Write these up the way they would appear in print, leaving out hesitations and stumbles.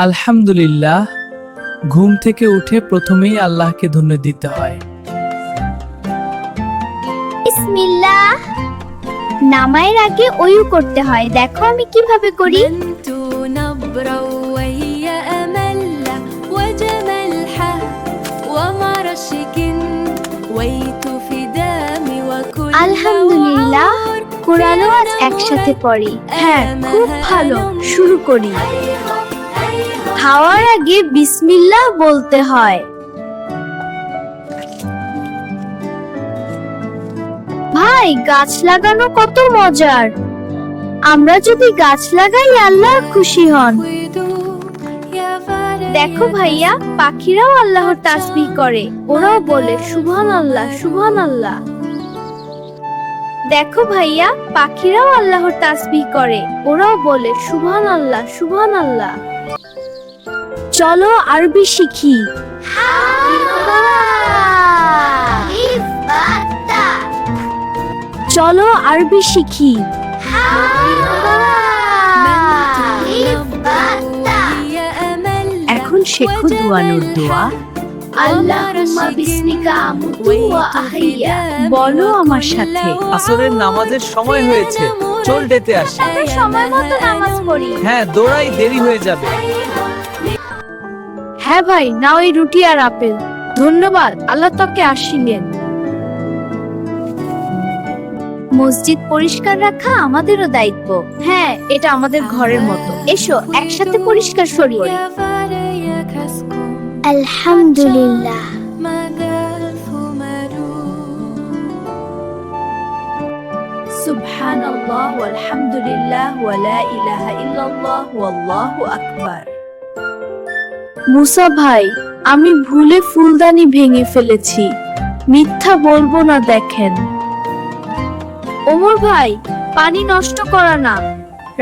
আলহামদুলিল্লাহ, ঘুম থেকে উঠে প্রথমেই আল্লাহকে ধন্যবাদ দিতে হয়। বিসমিল্লাহ। নামাজের আগে ওযু করতে হয়, দেখো আমি কিভাবে করি। আলহামদুলিল্লাহ, কোরআনও আজ একসাথে পড়ি। হ্যাঁ, খুব ভালো, শুরু করি। খাওয়ার আগে বিসমিল্লাহ বলতে হয়। ভাই, গাছ লাগানো কত মজার। আমরা যদি গাছ লাগাই, আল্লাহ খুশি হন। দেখো ভাইয়া, পাখিরাও আল্লাহর তাসবিহ করে, ওরাও বলে সুবহানাল্লাহ সুবহানাল্লাহ। দেখো ভাইয়া, পাখিরাও আল্লাহর তাসবিহ করে, ওরাও বলে সুবহানাল্লাহ সুবহানাল্লাহ। চলো আরবি শিখি। চলো আরবি শিখি। এখন শেখো দোয়ানোর দোয়া। আল্লাহুম্মা বিসমিকা আমুতু ওয়া আহইয়া। বলো আমার সাথে। আসরের নামাজের সময় হয়েছে, চল ডেতে আসি। আমরা সময় মতো নামাজ পড়ি। হ্যাঁ, দৌড়াই, দেরি হয়ে যাবে। হ্যাঁ ভাই, নাও এই রুটি আর আপেল। ধন্যবাদ, আল্লাহ তোকে আশীর্বাদ। মসজিদ পরিষ্কার রাখা আমাদেরও দায়িত্ব। হ্যাঁ, এটা আমাদের ঘরের মতো। এসো একসাথে পরিষ্কার করি। আলহামদুলিল্লাহ। সুবহানাল্লাহ ওয়ালহামদুলিল্লাহ ওয়া লা ইলাহা ইল্লাল্লাহ ওয়াল্লাহু আকবার। মুসা ভাই, আমি ভুলে ফুলদানি ভেঙে ফেলেছি, মিথ্যা বলবো না। দেখেন ওমর ভাই, পানি নষ্ট করা না।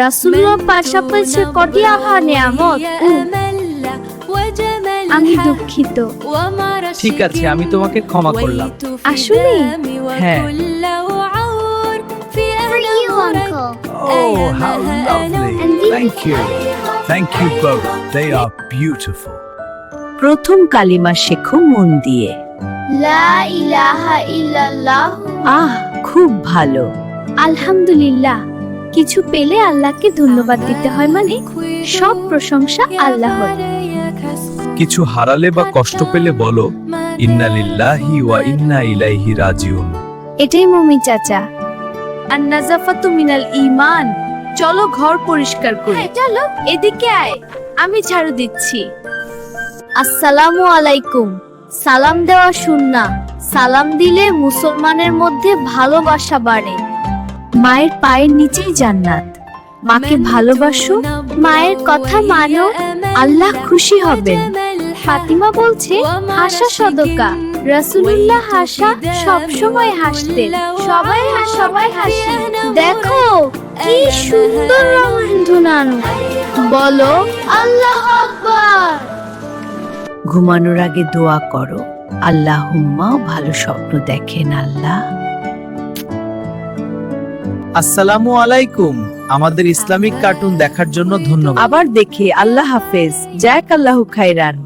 রাসূলুল্লাহ পাশাপাশি কটি আহা নিয়ামত। আমি দুঃখিত। ঠিক আছে, আমি তোমাকে ক্ষমা করলাম। আসলে হ্যাঁ। Oh, how lovely. Thank you. Thank you both. They are beautiful. প্রথম কালিমা শেখো মন দিয়ে। লা ইলাহা ইল্লাল্লাহ। আহ, খুব ভালো। আলহামদুলিল্লাহ। কিছু পেলে আল্লাহকে ধন্যবাদ দিতে হয়, মানে সব প্রশংসা আল্লাহর। কিছু হারালে বা কষ্ট পেলে বলো ইন্না লিল্লাহি ওয়া ইন্না ইলাইহি রাজিউন। এটাই মমি চাচা। আর নাজাফাতু মিনাল ঈমান। চলো ঘর পরিষ্কার করি। চলো এদিকে আয়, আমি ঝাড়ু দিচ্ছি। আসসালামু আলাইকুম। সালাম দেওয়া সুন্নাহ। সালাম দিলে মুসলমানের মধ্যে ভালোবাসা বাড়ে। মায়ের পায়ের নিচেই জান্নাত। মাকে ভালোবাসো, মায়ের কথা মানো, আল্লাহ খুশি হবেন। ফাতিমা বলছে হাসা সদকা। রাসূলুল্লাহ হাসা সব সময় হাসতেন। সবাই হাসি। দেখো কি সুন্দর রঙিন ধুনানো। বলো আল্লাহু আকবার। ঘুমানোর আগে দোয়া করো, আল্লাহুম্মা ভালো স্বপ্ন দেখেন আল্লাহ। আসসালামু আলাইকুম। আমাদের ইসলামিক কার্টুন দেখার জন্য ধন্যবাদ। আবার দেখে আল্লাহ হাফেজ। জাযাকাল্লাহু খাইরান।